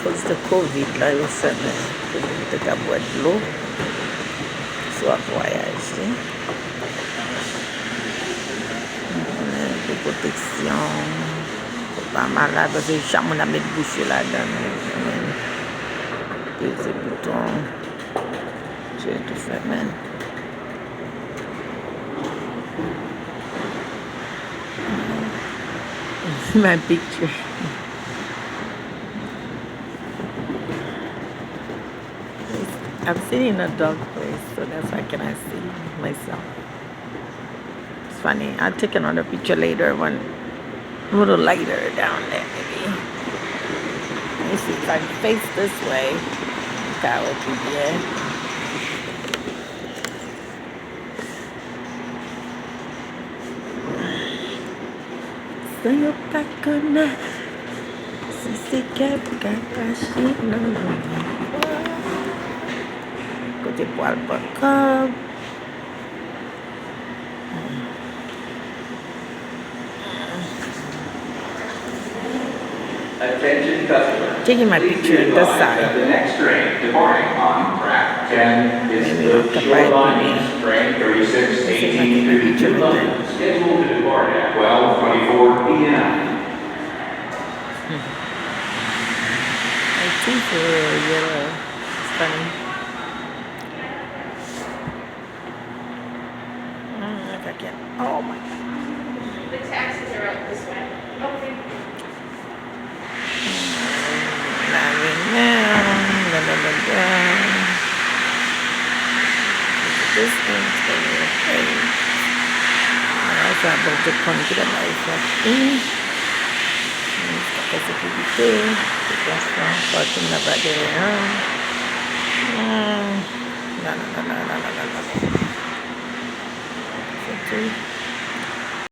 cause de COVID la yo se men pou mwen te ka bwè d'lo sou ap voyaje. Pou proteksyon, pou pa malade, parce que chaque monde a mis bouche là-dedans. Pese bouton, j'ai tout fait, man. My picture. I'm sitting in a dark place, so that's why I cannot see myself. It's funny. I'll take another picture later, one a little lighter down there, maybe. Let me see if I can face this way. That would be good. So you kakona, si kakashi no. Côté poil bakab. Attention customers. Taking my picture on this side. The next train departing on track 10 is the Shoreline East train 3618 to London, scheduled to depart at 12:24 p.m. My teeth are really yellow. It's funny. If I can. Oh my God. The taxis are out this way. Okay. This one's going to be okay. Also, I'm going to come to the life of me. Kasi dito, because parting na ba din? No.